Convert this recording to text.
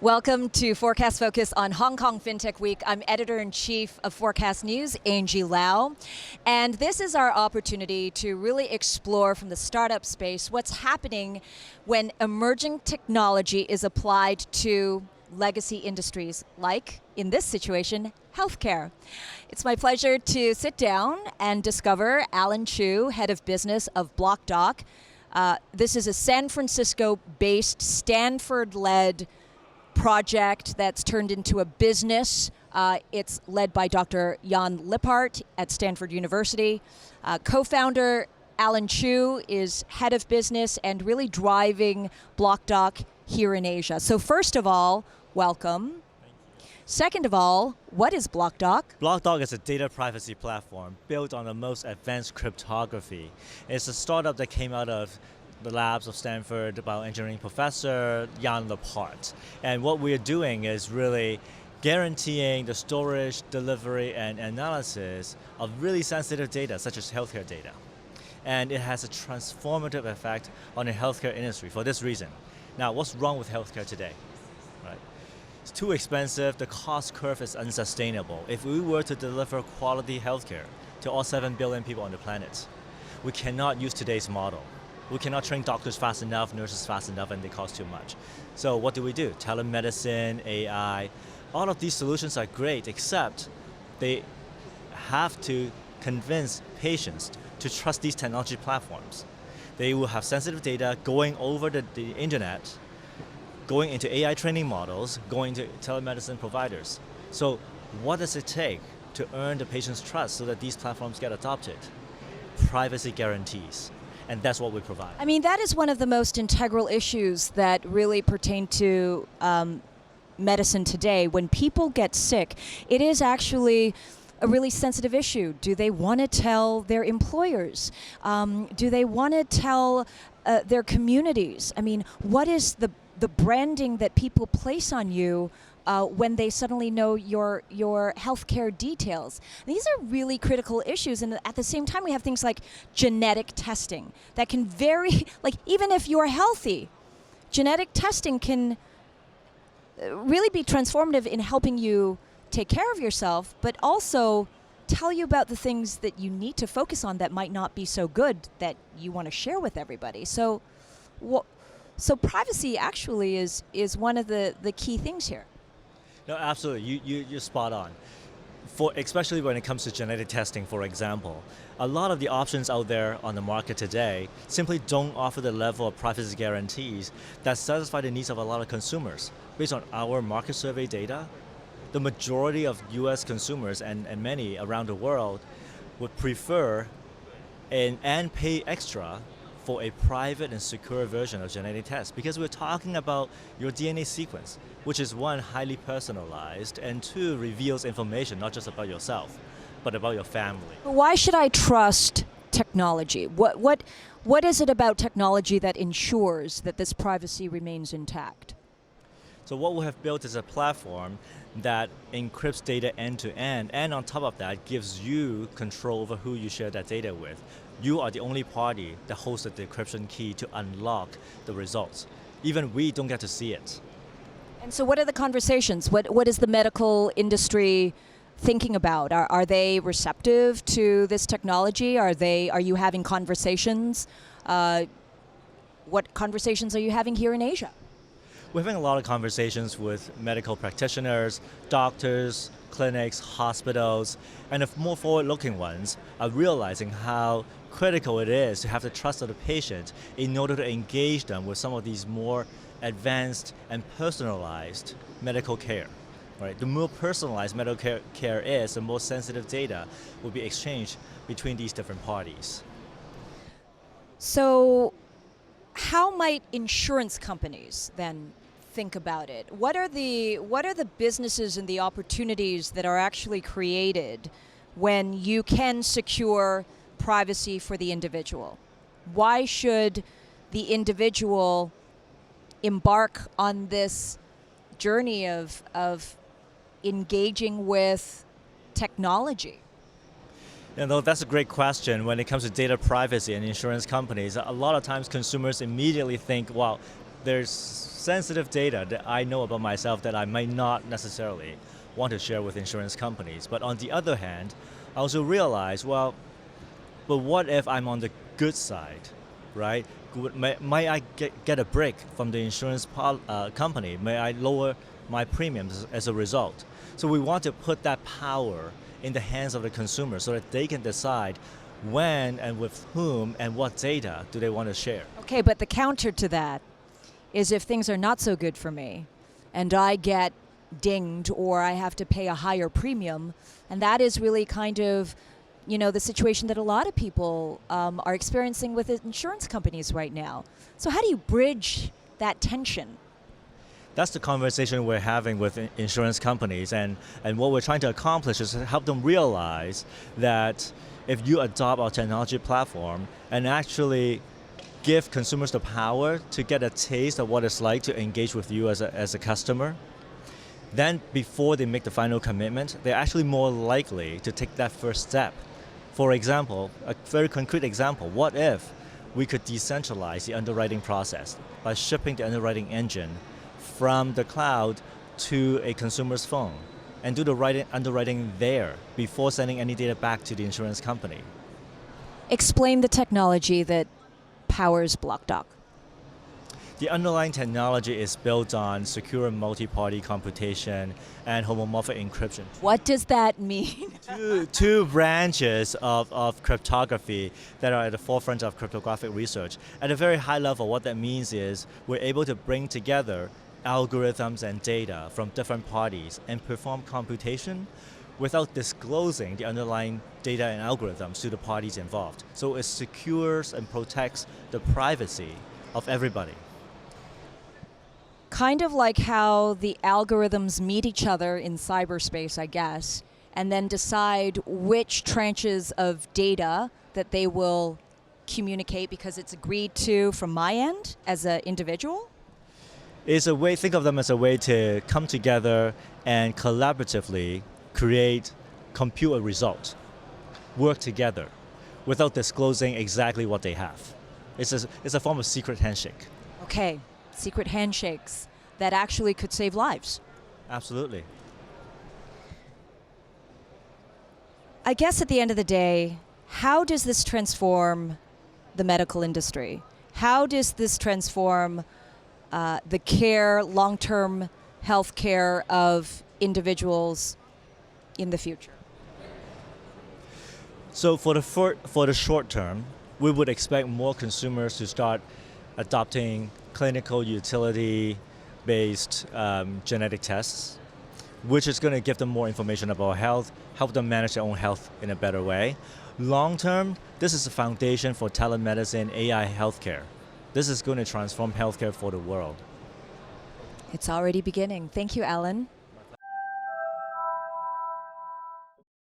Welcome to Forkast.Focus on Hong Kong FinTech Week. I'm Editor-in-Chief of Forkast News, Angie Lau. And this is our opportunity to really explore from the startup space what's happening when emerging technology is applied to legacy industries, like, in this situation, healthcare. It's my pleasure to sit down and discover Alan Chiu, Head of Business of Blockdoc. This is a San Francisco-based, Stanford-led project that's turned into a business. It's led by Dr. Jan Lippert at Stanford University. Co-founder Alan Chiu is head of business and really driving Blockdoc here in Asia. So first of all, welcome. Second of all, what is Blockdoc? Blockdoc is a data privacy platform built on the most advanced cryptography. It's a startup that came out of the labs of Stanford bioengineering professor Jan Lippert. And what we're doing is really guaranteeing the storage, delivery, and analysis of really sensitive data, such as healthcare data. And it has a transformative effect on the healthcare industry for this reason. Now, what's wrong with healthcare today? Right? It's too expensive, the cost curve is unsustainable. If we were to deliver quality healthcare to all 7 billion people on the planet, we cannot use today's model. We cannot train doctors fast enough, nurses fast enough, and they cost too much. So what do? Telemedicine, AI, all of these solutions are great, except they have to convince patients to trust these technology platforms. They will have sensitive data going over the internet, going into AI training models, going to telemedicine providers. So what does it take to earn the patient's trust so that these platforms get adopted? Privacy guarantees. And that's what we provide. I mean, that is one of the most integral issues that really pertain to medicine today. When people get sick, it is actually a really sensitive issue. Do they want to tell their employers? Do they want to tell their communities? I mean, what is the branding that people place on you when they suddenly know your healthcare details? These are really critical issues, and at the same time we have things like genetic testing that can vary, like even if you're healthy, genetic testing can really be transformative in helping you take care of yourself, but also tell you about the things that you need to focus on that might not be so good that you want to share with everybody. So privacy actually is one of the key things here. No, absolutely. You're spot on. Especially when it comes to genetic testing, for example, a lot of the options out there on the market today simply don't offer the level of privacy guarantees that satisfy the needs of a lot of consumers. Based on our market survey data, the majority of US consumers and many around the world would prefer and pay extra for a private and secure version of genetic tests, because we're talking about your DNA sequence, which is one, highly personalized, and two, reveals information not just about yourself, but about your family. Why should I trust technology? What is it about technology that ensures that this privacy remains intact? So what we have built is a platform that encrypts data end to end, and on top of that gives you control over who you share that data with. You are the only party that holds the decryption key to unlock the results. Even we don't get to see it. And so what are the conversations? What is the medical industry thinking about? Are they receptive to this technology? Are you having conversations? What conversations are you having here in Asia? We're having a lot of conversations with medical practitioners, doctors, clinics, hospitals, and the more forward-looking ones are realizing how critical it is to have the trust of the patient in order to engage them with some of these more advanced and personalized medical care. Right? The more personalized medical care is, the more sensitive data will be exchanged between these different parties. So how might insurance companies then think about it? What are the businesses and the opportunities that are actually created when you can secure privacy for the individual? Why should the individual embark on this journey of engaging with technology? You know, that's a great question. When it comes to data privacy and insurance companies, a lot of times consumers immediately think, well, there's sensitive data that I know about myself that I might not necessarily want to share with insurance companies. But on the other hand, I also realize, well, but what if I'm on the good side, right? Might I get a break from the insurance company? May I lower my premiums as a result? So we want to put that power in the hands of the consumer so that they can decide when and with whom and what data do they want to share. Okay, but the counter to that is if things are not so good for me and I get dinged or I have to pay a higher premium, and that is really kind of the situation that a lot of people are experiencing with insurance companies right now. So how do you bridge that tension? That's the conversation we're having with insurance companies, and what we're trying to accomplish is to help them realize that if you adopt our technology platform and actually give consumers the power to get a taste of what it's like to engage with you as a customer, then before they make the final commitment, they're actually more likely to take that first step. For example, a very concrete example, what if we could decentralize the underwriting process by shipping the underwriting engine from the cloud to a consumer's phone and do the underwriting there before sending any data back to the insurance company? Explain the technology that powers Blockdoc. The underlying technology is built on secure multi-party computation and homomorphic encryption. What does that mean? Two branches of cryptography that are at the forefront of cryptographic research. At a very high level, what that means is we're able to bring together algorithms and data from different parties and perform computation without disclosing the underlying data and algorithms to the parties involved. So it secures and protects the privacy of everybody. Kind of like how the algorithms meet each other in cyberspace, I guess, and then decide which tranches of data that they will communicate because it's agreed to from my end as an individual? It's a way, think of them as a way to come together and collaboratively compute a result, work together without disclosing exactly what they have. It's a form of secret handshake. Okay, secret handshakes that actually could save lives. Absolutely. I guess at the end of the day, how does this transform the medical industry? How does this transform the care, long-term health care of individuals in the future? So for the short term, we would expect more consumers to start adopting clinical utility-based genetic tests, which is going to give them more information about health, help them manage their own health in a better way. Long term, this is the foundation for telemedicine, AI healthcare. This is going to transform healthcare for the world. It's already beginning. Thank you, Alan.